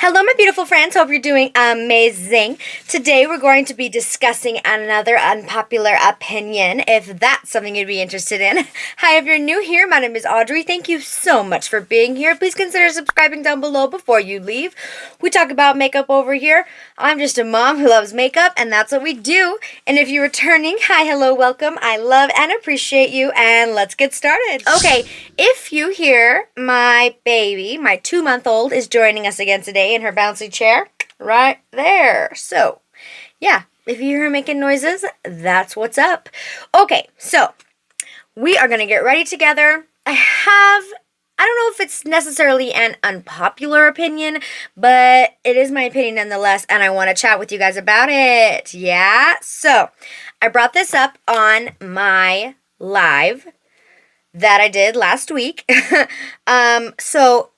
Hello, my beautiful friends. Hope you're doing amazing. Today, we're going to be discussing another unpopular opinion, if that's something you'd be interested in. Hi, if you're new here, my name is Audrey. Thank you so much for being here. Please consider subscribing down below before you leave. We talk about makeup over here. I'm just a mom who loves makeup, and that's what we do. And if you're returning, hi, hello, welcome. I love and appreciate you, and let's get started. Okay, if you hear my baby, my 2-month-old, is joining us again today in her bouncy chair right there. So, yeah, if you hear her making noises, that's what's up. Okay, so we are going to get ready together. I don't know if it's necessarily an unpopular opinion, but it is my opinion nonetheless, and I want to chat with you guys about it. Yeah, so I brought this up on my live that I did last week. So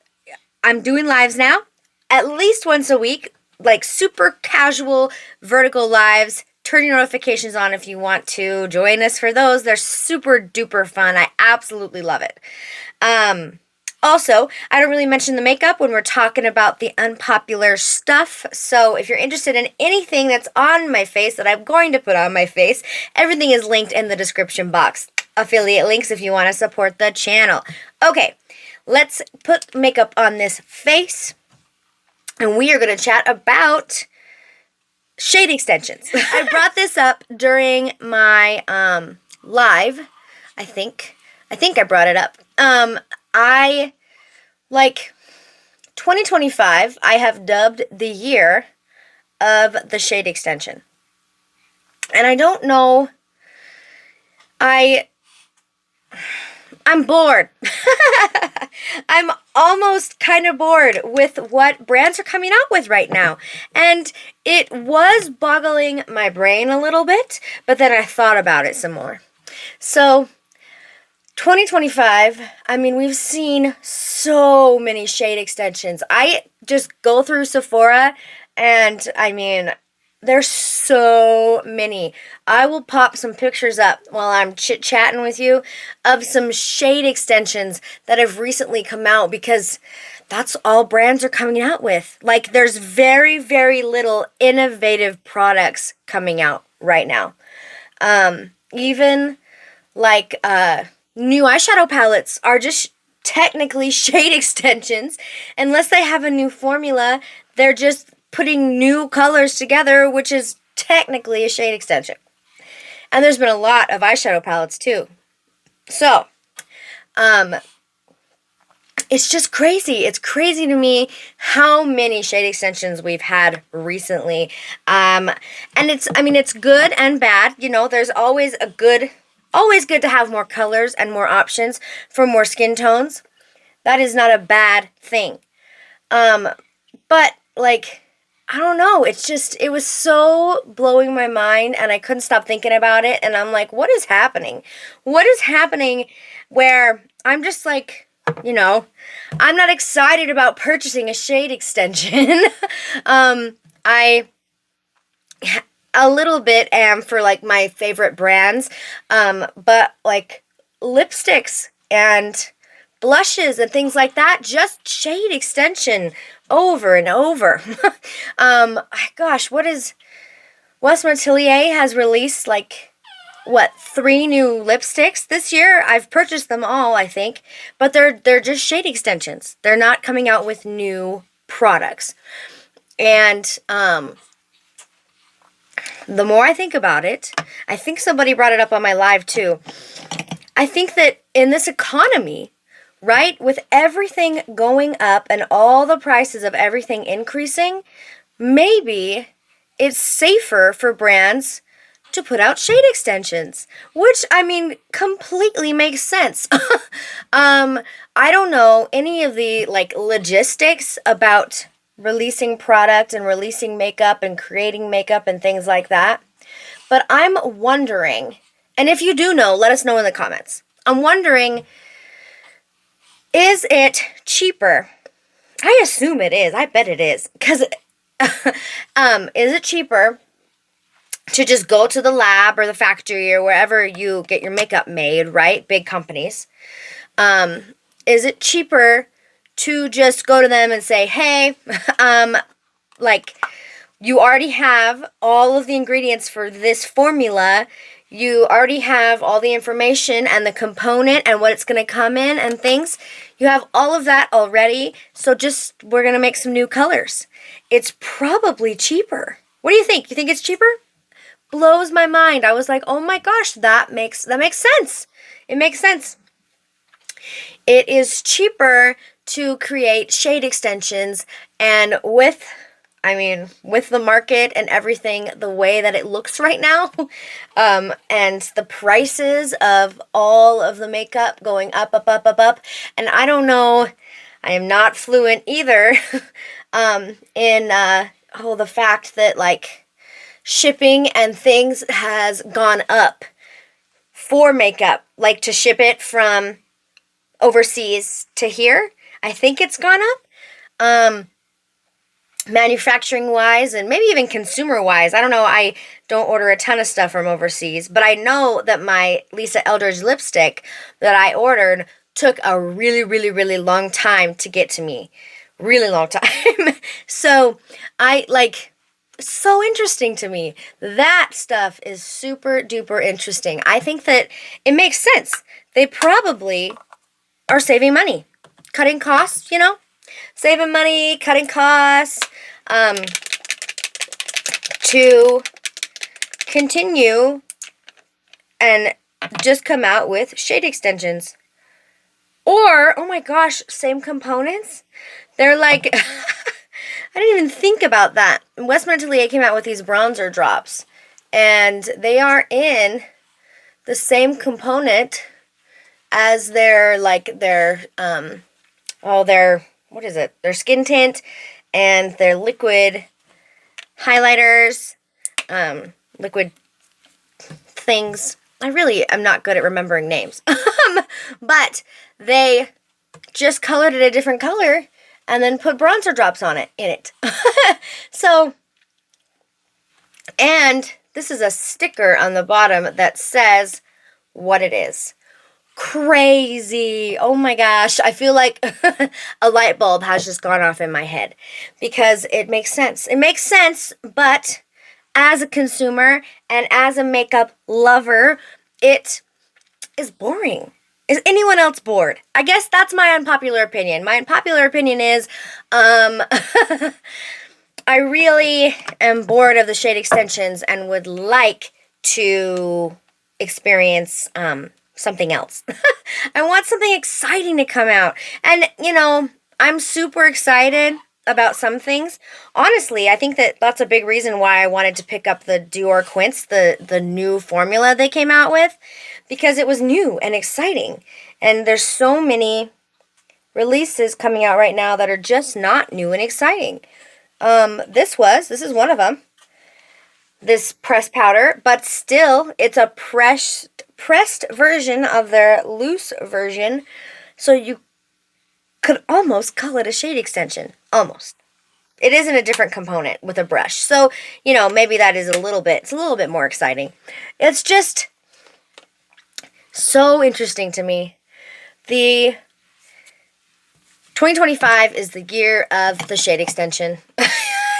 I'm doing lives now, at least once a week, like super casual vertical lives. Turn your notifications on if you want to join us for those. They're super duper fun. I absolutely love it. Also, I don't really mention the makeup when we're talking about the unpopular stuff. So if you're interested in anything that's on my face that I'm going to put on my face, everything is linked in the description box. Affiliate links if you want to support the channel. Okay, let's put makeup on this face. And we are going to chat about shade extensions. I brought this up during my live. I think I brought it up. 2025, I have dubbed the year of the shade extension. And I don't know, I'm bored. I'm almost kind of bored with what brands are coming out with right now. And it was boggling my brain a little bit, but then I thought about it some more. So 2025, I mean, we've seen so many shade extensions. I just go through Sephora and I mean, there's so many. I will pop some pictures up while I'm chit-chatting with you of some shade extensions that have recently come out because that's all brands are coming out with. Like, there's very, very little innovative products coming out right now. Even like new eyeshadow palettes are just technically shade extensions. Unless they have a new formula, they're just putting new colors together, which is technically a shade extension. And there's been a lot of eyeshadow palettes too. So, it's just crazy. It's crazy to me how many shade extensions we've had recently. And it's good and bad. You know, there's always good to have more colors and more options for more skin tones. That is not a bad thing. But like, I don't know, it was so blowing my mind and I couldn't stop thinking about it, and I'm like, what is happening? What is happening where I'm just like, you know, I'm not excited about purchasing a shade extension. I a little bit am for like my favorite brands, but like lipsticks and blushes and things like that, just shade extension over and over. Gosh, West Atelier has released like 3 new lipsticks this year. I've purchased them all, I think, but they're just shade extensions. They're not coming out with new products. And the more I think about it, I think somebody brought it up on my live too. I think that in this economy, right, with everything going up and all the prices of everything increasing, maybe it's safer for brands to put out shade extensions, which, I mean, completely makes sense. I don't know any of the, like, logistics about releasing product and releasing makeup and creating makeup and things like that, but I'm wondering, and if you do know, let us know in the comments. I'm wondering, is it cheaper? I assume it is. I bet it is. Because is it cheaper to just go to the lab or the factory or wherever you get your makeup made, right? Big companies. Is it cheaper to just go to them and say, hey, like, you already have all of the ingredients for this formula. You already have all the information and the component and what it's going to come in and things. You have all of that already. So just, we're going to make some new colors. It's probably cheaper. What do you think? You think it's cheaper? Blows my mind. I was like, oh my gosh, that makes sense. It makes sense. It is cheaper to create shade extensions, and with the market and everything the way that it looks right now, and the prices of all of the makeup going up, and I don't know, I am not fluent either in the fact that, like, shipping and things has gone up for makeup, like to ship it from overseas to here. I think it's gone up. Manufacturing wise and maybe even consumer wise. I don't know. I don't order a ton of stuff from overseas, but I know that my Lisa Eldridge lipstick that I ordered took a really, really, really long time to get to me. Really long time. So so interesting to me. That stuff is super duper interesting. I think that it makes sense. They probably are saving money, cutting costs, saving money, cutting costs, to continue and just come out with shade extensions. Or, oh my gosh, same components? They're like, I didn't even think about that. Westman Atelier came out with these bronzer drops, and they are in the same component as their what is it? Their skin tint and their liquid highlighters, liquid things. I really am not good at remembering names. But they just colored it a different color and then put bronzer drops in it. So, and this is a sticker on the bottom that says what it is. Crazy. Oh my gosh. I feel like a light bulb has just gone off in my head because it makes sense. It makes sense, but as a consumer and as a makeup lover, it is boring. Is anyone else bored? I guess that's my unpopular opinion. My unpopular opinion is I really am bored of the shade extensions and would like to experience something else. I want something exciting to come out. And, I'm super excited about some things. Honestly, I think that that's a big reason why I wanted to pick up the Dior Quince, the new formula they came out with, because it was new and exciting. And there's so many releases coming out right now that are just not new and exciting. This is one of them. This pressed powder, but still, it's a pressed version of their loose version, so you could almost call it a shade extension. Almost. It is in a different component with a brush, so, maybe that is it's a little bit more exciting. It's just so interesting to me. The 2025 is the year of the shade extension.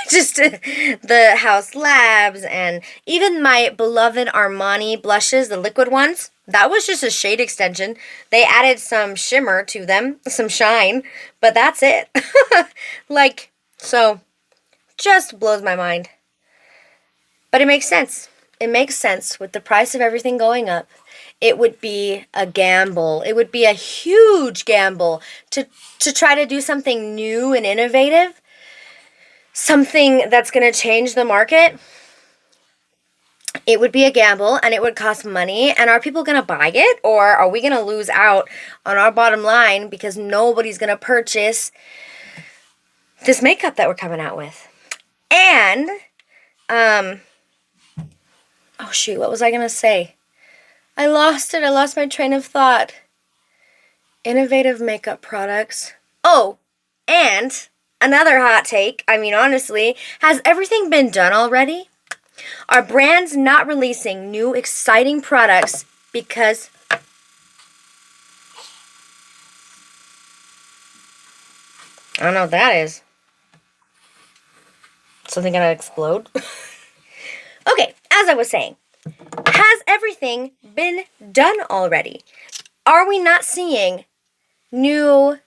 Just the Haus Labs and even my beloved Armani blushes, the liquid ones, that was just a shade extension. They added some shimmer to them, some shine, but that's it. So just blows my mind. But it makes sense. It makes sense with the price of everything going up. It would be a gamble. It would be a huge gamble to try to do something new and innovative. Something that's going to change the market. It would be a gamble and it would cost money. And are people going to buy it? Or are we going to lose out on our bottom line because nobody's going to purchase this makeup that we're coming out with? And, oh shoot, what was I going to say? I lost it. I lost my train of thought. Innovative makeup products. Oh, and another hot take, honestly, has everything been done already? Are brands not releasing new exciting products because I don't know what that is. Something gonna explode? Okay, as I was saying, has everything been done already? Are we not seeing new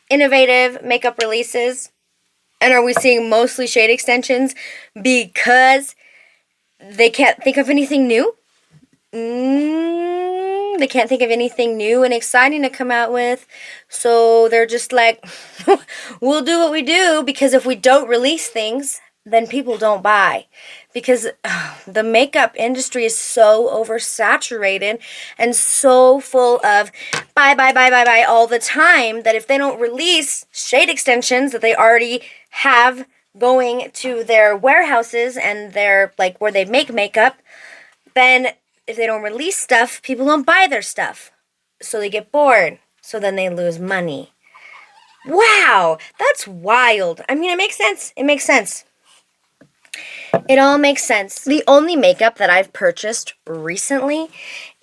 innovative makeup releases? And are we seeing mostly shade extensions because they can't think of anything new? They can't think of anything new and exciting to come out with. So they're just like, we'll do what we do, because if we don't release things, then people don't buy. Because the makeup industry is so oversaturated and so full of buy all the time, that if they don't release shade extensions that they already have going to their warehouses and their, like, where they make makeup, then if they don't release stuff, people don't buy their stuff. So they get bored. So then they lose money. Wow, that's wild. I mean, it makes sense. It makes sense. It all makes sense. The only makeup that I've purchased recently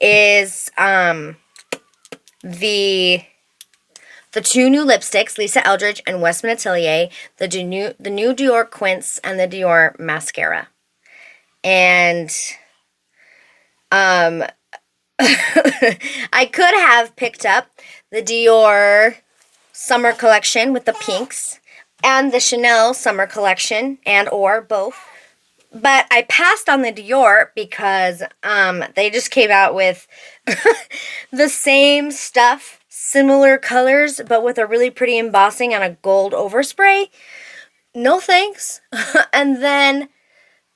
is the two new lipsticks, Lisa Eldridge and Westman Atelier, the new Dior Quince and the Dior mascara. And I could have picked up the Dior summer collection with the pinks and the Chanel summer collection, and or both. But I passed on the Dior because they just came out with the same stuff, similar colors, but with a really pretty embossing and a gold overspray. No thanks. And then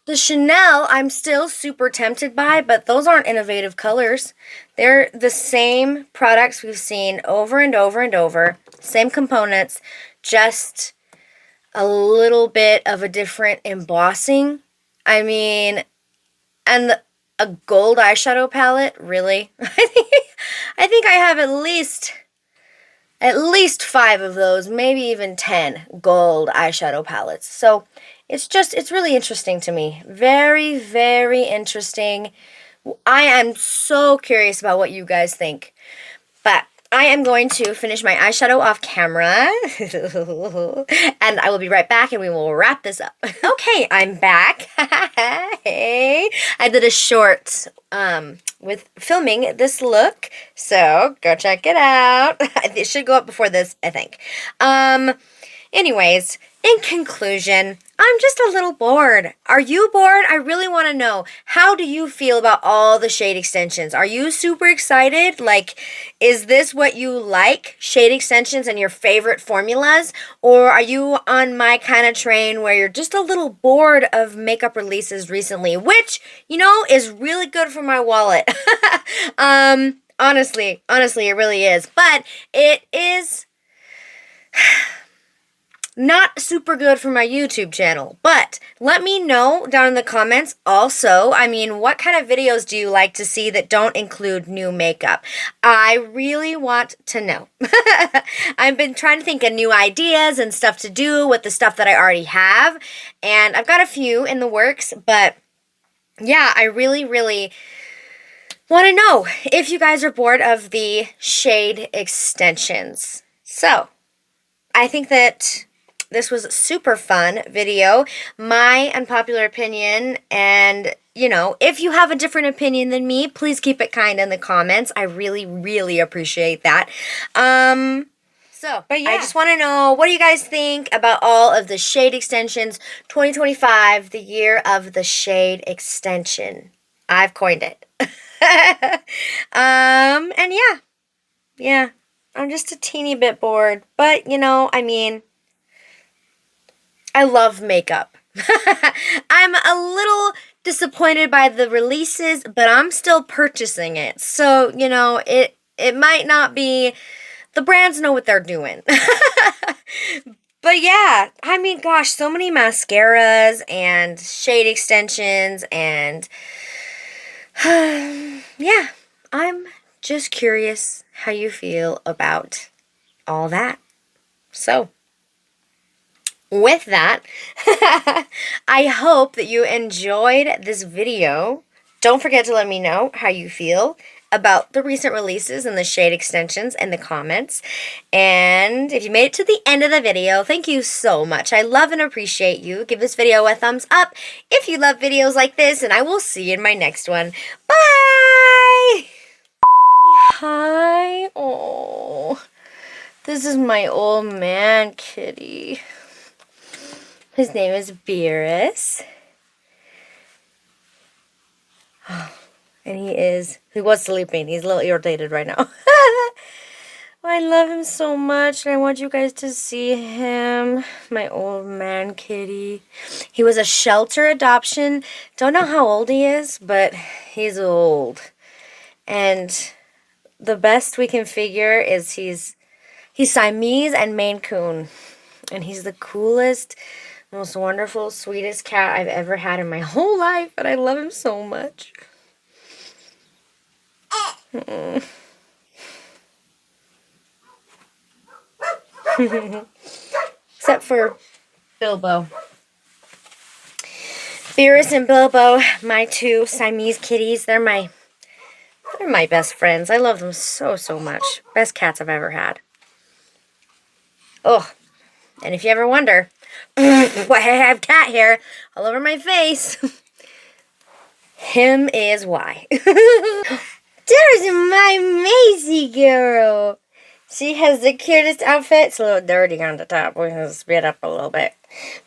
the Chanel, I'm still super tempted by, but those aren't innovative colors. They're the same products we've seen over and over and over. Same components, just a little bit of a different embossing. I mean, and a gold eyeshadow palette, really? I think I have at least 5 of those, maybe even 10 gold eyeshadow palettes. So it's really interesting to me. Very, very interesting. I am so curious about what you guys think. But I am going to finish my eyeshadow off camera. And I will be right back and we will wrap this up. Okay, I'm back. Hey. I did a short with filming this look. So go check it out. It should go up before this, I think. Anyways, in conclusion, I'm just a little bored. Are you bored? I really want to know. How do you feel about all the shade extensions? Are you super excited? Like, is this what you like? Shade extensions and your favorite formulas? Or are you on my kind of train where you're just a little bored of makeup releases recently? Which, you know, is really good for my wallet. Honestly, it really is. But it is not super good for my YouTube channel. But let me know down in the comments also, I mean, what kind of videos do you like to see that don't include new makeup? I really want to know. I've been trying to think of new ideas and stuff to do with the stuff that I already have. And I've got a few in the works, but yeah, I really, really want to know if you guys are bored of the shade extensions. So, I think that this was a super fun video, my unpopular opinion, and, you know, if you have a different opinion than me, please keep it kind in the comments. I really, really appreciate that. But yeah, I just want to know, what do you guys think about all of the shade extensions? 2025, the year of the shade extension. I've coined it. And yeah, I'm just a teeny bit bored, but, you know, I mean, I love makeup. I'm a little disappointed by the releases, but I'm still purchasing it. So, you know, it might not be, the brands know what they're doing. But yeah, I mean, gosh, so many mascaras and shade extensions and yeah, I'm just curious how you feel about all that. So, with that, I hope that you enjoyed this video. Don't forget to let me know how you feel. about the recent releases and the shade extensions in the comments. And if you made it to the end of the video, thank you so much. I love and appreciate you. Give this video a thumbs up if you love videos like this, and I will see you in my next one. Bye! Hi. Oh, this is my old man kitty. His name is Beerus. And he was sleeping. He's a little irritated right now. I love him so much, and I want you guys to see him. My old man kitty. He was a shelter adoption. Don't know how old he is, but he's old. And the best we can figure is he's Siamese and Maine Coon. And he's the coolest, most wonderful, sweetest cat I've ever had in my whole life. And I love him so much. Except for Bilbo. Beerus and Bilbo, my two Siamese kitties, they're my best friends. I love them so, so much. Best cats I've ever had. Oh, and if you ever wonder why I have cat hair all over my face, him is why. There's my Maisie girl. She has the cutest outfit. It's a little dirty on the top. We're going to speed up a little bit.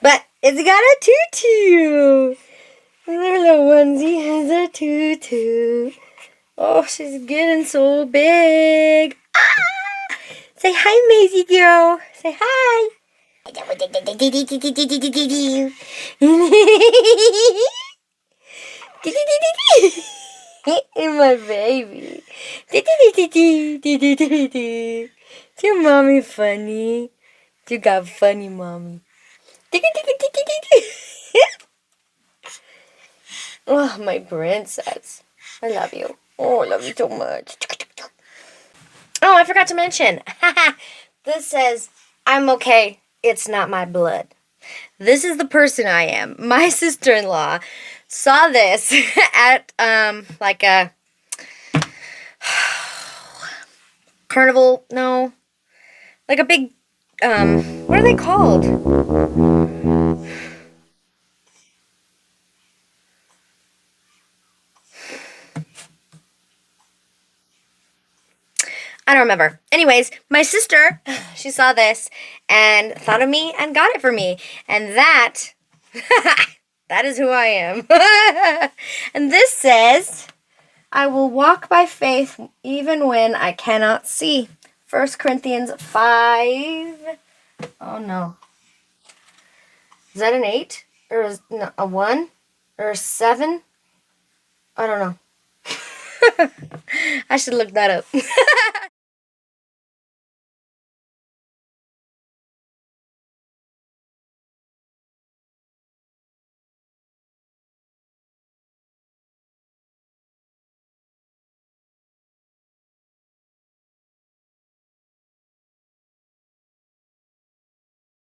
But it's got a tutu. The little onesie has a tutu. Oh, she's getting so big. Ah! Say hi, Maisie girl. Say hi. And my baby. Is your mommy funny? You got funny mommy. Oh, my princess. I love you. Oh, I love you so much. Oh, I forgot to mention. This says, I'm okay. It's not my blood. This is the person I am. My sister-in-law saw this at, like a carnival, no, like a big, what are they called? I don't remember. Anyways, my sister, she saw this and thought of me and got it for me. And that, that is who I am. And this says, I will walk by faith even when I cannot see. 1 Corinthians 5. Oh, no. Is that an 8? Or is no, a 1? Or a 7? I don't know. I should look that up.